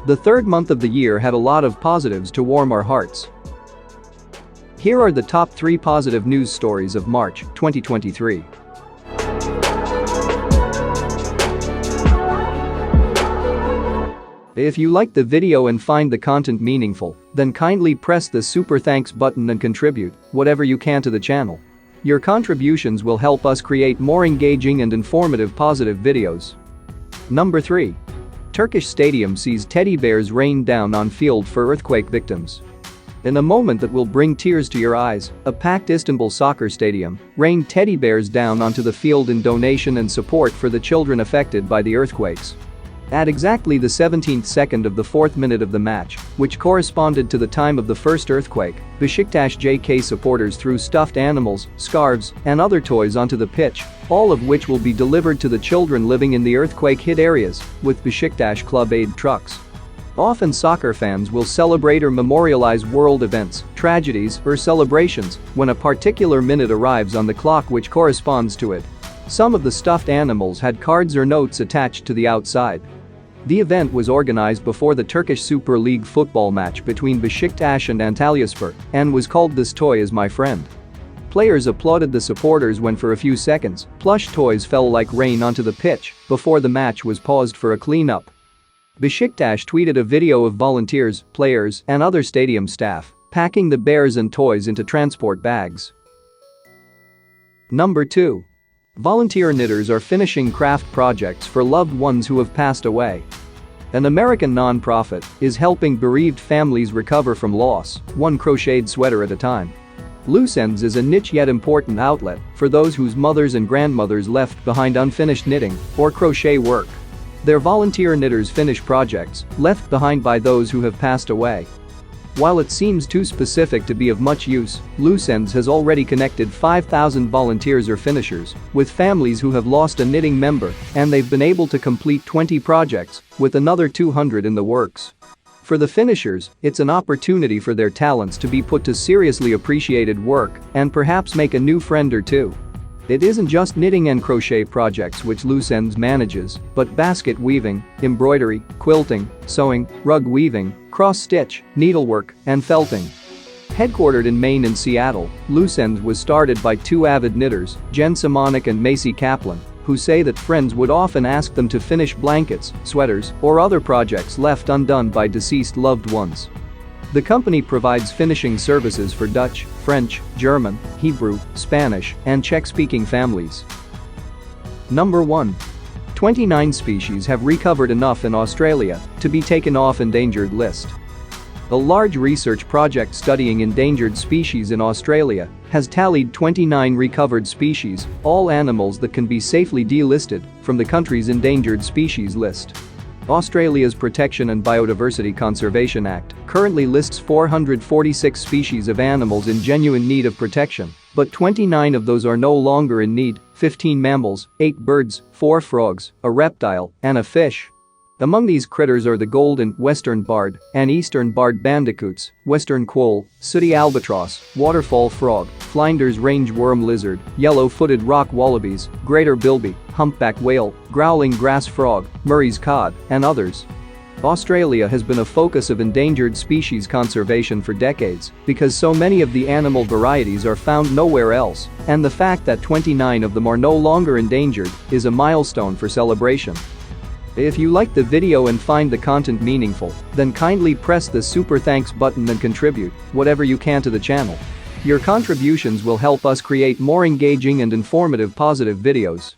The third month of the year had a lot of positives to warm our hearts. Here are the top 3 positive news stories of March 2023. If you liked the video and find the content meaningful, then kindly press the super thanks button and contribute whatever you can to the channel. Your contributions will help us create more engaging and informative positive videos. Number 3. Turkish stadium sees teddy bears rain down on field for earthquake victims. In a moment that will bring tears to your eyes, a packed Istanbul soccer stadium rained teddy bears down onto the field in donation and support for the children affected by the earthquakes. At exactly the 17th second of the 4th minute of the match, which corresponded to the time of the first earthquake, Beşiktaş JK supporters threw stuffed animals, scarves, and other toys onto the pitch, all of which will be delivered to the children living in the earthquake-hit areas with Beşiktaş Club aid trucks. Often soccer fans will celebrate or memorialize world events, tragedies, or celebrations when a particular minute arrives on the clock which corresponds to it. Some of the stuffed animals had cards or notes attached to the outside. The event was organized before the Turkish Super League football match between Beşiktaş and Antalyaspor and was called "This Toy Is My Friend." Players applauded the supporters when for a few seconds, plush toys fell like rain onto the pitch before the match was paused for a cleanup. Beşiktaş tweeted a video of volunteers, players, and other stadium staff packing the bears and toys into transport bags. Number 2. Volunteer knitters are finishing craft projects for loved ones who have passed away. An American non-profit is helping bereaved families recover from loss, one crocheted sweater at a time. Loose Ends is a niche yet important outlet for those whose mothers and grandmothers left behind unfinished knitting or crochet work. Their volunteer knitters finish projects left behind by those who have passed away. While it seems too specific to be of much use, Loose Ends has already connected 5,000 volunteers or finishers with families who have lost a knitting member, and they've been able to complete 20 projects, with another 200 in the works. For the finishers, it's an opportunity for their talents to be put to seriously appreciated work and perhaps make a new friend or two. It isn't just knitting and crochet projects which Loose Ends manages, but basket weaving, embroidery, quilting, sewing, rug weaving, cross-stitch, needlework, and felting. Headquartered in Maine and Seattle, Loose Ends was started by 2 avid knitters, Jen Simonik and Macy Kaplan, who say that friends would often ask them to finish blankets, sweaters, or other projects left undone by deceased loved ones. The company provides finishing services for Dutch, French, German, Hebrew, Spanish, and Czech-speaking families. Number 1. 29 species have recovered enough in Australia to be taken off endangered list. A large research project studying endangered species in Australia has tallied 29 recovered species, all animals that can be safely delisted from the country's endangered species list. Australia's Protection and Biodiversity Conservation Act currently lists 446 species of animals in genuine need of protection, but 29 of those are no longer in need: 15 mammals, 8 birds, 4 frogs, a reptile, and a fish. Among these critters are the golden western barred and eastern barred bandicoots, western quoll, sooty albatross, waterfall frog, Flinders range worm lizard, yellow-footed rock wallabies, greater bilby, humpback whale, growling grass frog, Murray's cod, and others. Australia has been a focus of endangered species conservation for decades because so many of the animal varieties are found nowhere else, and the fact that 29 of them are no longer endangered is a milestone for celebration. If you liked the video and find the content meaningful, then kindly press the super thanks button and contribute whatever you can to the channel. Your contributions will help us create more engaging and informative positive videos.